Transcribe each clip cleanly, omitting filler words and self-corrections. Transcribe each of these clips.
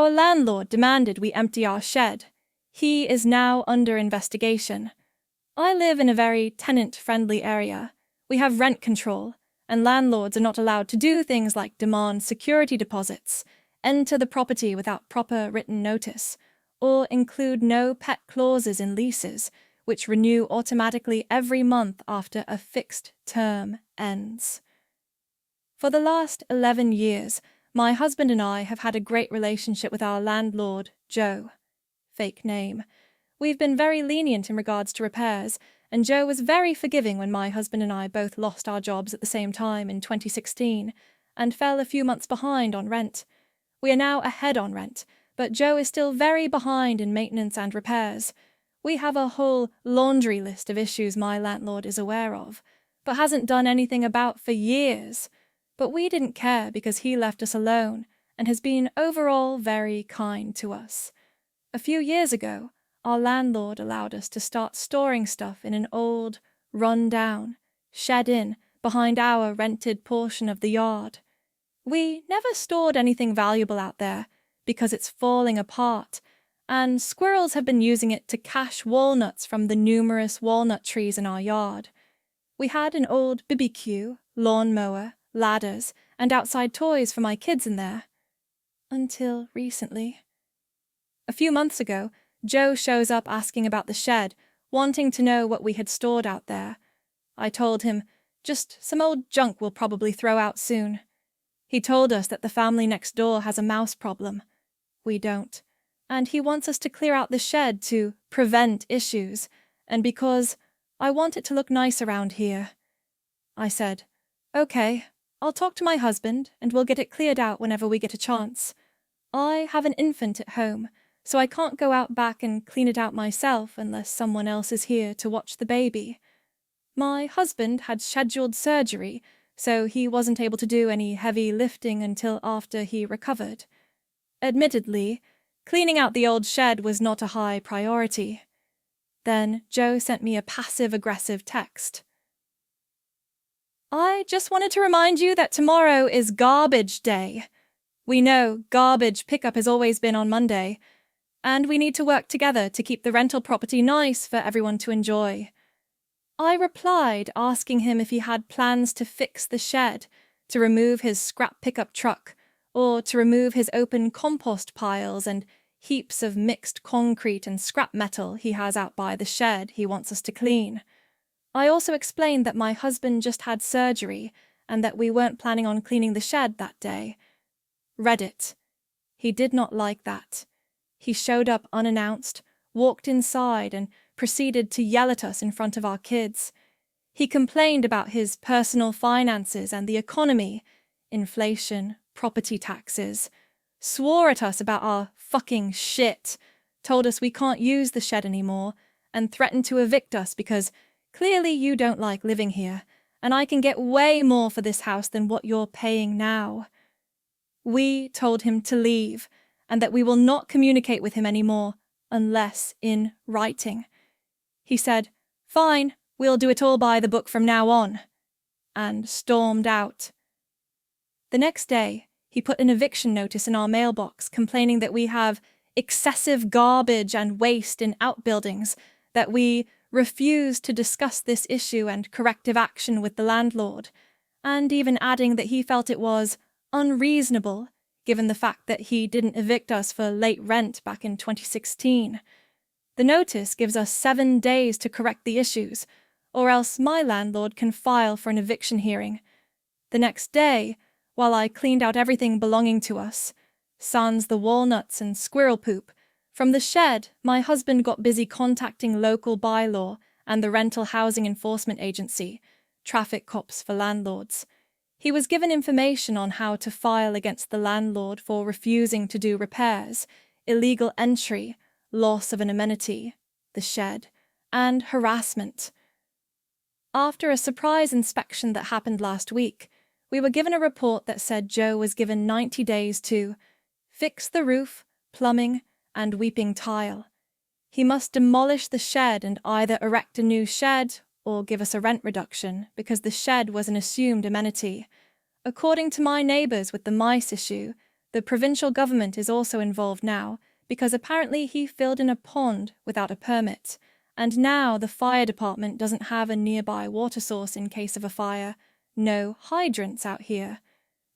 Our landlord demanded we empty our shed. He is now under investigation. I live in a very tenant-friendly area. We have rent control, and landlords are not allowed to do things like demand security deposits, enter the property without proper written notice, or include no pet clauses in leases, which renew automatically every month after a fixed term ends. For the last 11 years, my husband and I have had a great relationship with our landlord, Joe. Fake name. We've been very lenient in regards to repairs, and Joe was very forgiving when my husband and I both lost our jobs at the same time in 2016 and fell a few months behind on rent. We are now ahead on rent, but Joe is still very behind in maintenance and repairs. We have a whole laundry list of issues my landlord is aware of, but hasn't done anything about for years. But we didn't care because he left us alone and has been overall very kind to us. A few years ago, our landlord allowed us to start storing stuff in an old, run-down, shed-in behind our rented portion of the yard. We never stored anything valuable out there because it's falling apart, and squirrels have been using it to cache walnuts from the numerous walnut trees in our yard. We had an old BBQ, lawnmower, ladders, and outside toys for my kids in there. Until recently. A few months ago, Joe shows up asking about the shed, wanting to know what we had stored out there. I told him, just some old junk we'll probably throw out soon. He told us that the family next door has a mouse problem. We don't. And he wants us to clear out the shed to prevent issues, and because I want it to look nice around here. I said, okay, I'll talk to my husband and we'll get it cleared out whenever we get a chance. I have an infant at home, so I can't go out back and clean it out myself unless someone else is here to watch the baby. My husband had scheduled surgery, so he wasn't able to do any heavy lifting until after he recovered. Admittedly, cleaning out the old shed was not a high priority. Then Joe sent me a passive-aggressive text. I just wanted to remind you that tomorrow is garbage day. We know garbage pickup has always been on Monday, and we need to work together to keep the rental property nice for everyone to enjoy. I replied asking him if he had plans to fix the shed, to remove his scrap pickup truck, or to remove his open compost piles and heaps of mixed concrete and scrap metal he has out by the shed he wants us to clean. I also explained that my husband just had surgery and that we weren't planning on cleaning the shed that day. Reddit. He did not like that. He showed up unannounced, walked inside, and proceeded to yell at us in front of our kids. He complained about his personal finances and the economy, inflation, property taxes, swore at us about our fucking shit, told us we can't use the shed anymore, and threatened to evict us because clearly you don't like living here, and I can get way more for this house than what you're paying now. We told him to leave, and that we will not communicate with him anymore, unless in writing. He said, fine, we'll do it all by the book from now on, and stormed out. The next day, he put an eviction notice in our mailbox complaining that we have excessive garbage and waste in outbuildings, that we refused to discuss this issue and corrective action with the landlord, and even adding that he felt it was unreasonable given the fact that he didn't evict us for late rent back in 2016. The notice gives us 7 days to correct the issues, or else my landlord can file for an eviction hearing. The next day, while I cleaned out everything belonging to us, sans the walnuts and squirrel poop, from the shed, my husband got busy contacting local bylaw and the Rental Housing Enforcement Agency, traffic cops for landlords. He was given information on how to file against the landlord for refusing to do repairs, illegal entry, loss of an amenity, the shed, and harassment. After a surprise inspection that happened last week, we were given a report that said Joe was given 90 days to fix the roof, plumbing, and weeping tile. He must demolish the shed and either erect a new shed or give us a rent reduction because the shed was an assumed amenity. According to my neighbours with the mice issue, The provincial government is also involved now, because apparently he filled in a pond without a permit, and now the fire department doesn't have a nearby water source in case of a fire. No hydrants out here.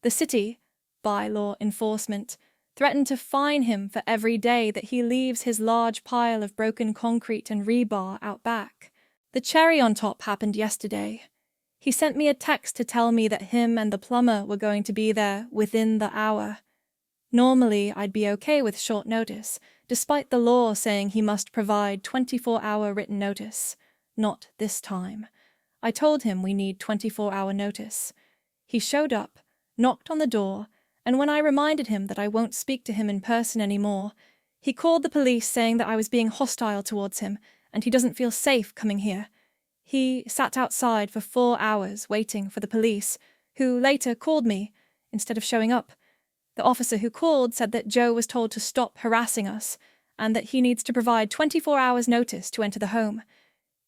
The city, by law enforcement, threatened to fine him for every day that he leaves his large pile of broken concrete and rebar out back. The cherry on top happened yesterday. He sent me a text to tell me that him and the plumber were going to be there within the hour. Normally, I'd be okay with short notice, despite the law saying he must provide 24-hour written notice. Not this time. I told him we need 24-hour notice. He showed up, knocked on the door, and when I reminded him that I won't speak to him in person anymore, he called the police saying that I was being hostile towards him and he doesn't feel safe coming here. He sat outside for 4 hours waiting for the police, who later called me instead of showing up. The officer who called said that Joe was told to stop harassing us and that he needs to provide 24 hours notice to enter the home.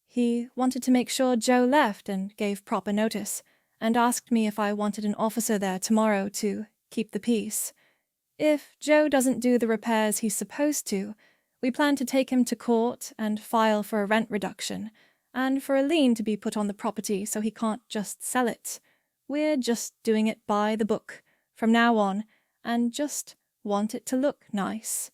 He wanted to make sure Joe left and gave proper notice, and asked me if I wanted an officer there tomorrow to keep the peace. If Joe doesn't do the repairs he's supposed to, we plan to take him to court and file for a rent reduction, and for a lien to be put on the property so he can't just sell it. We're just doing it by the book from now on, and just want it to look nice.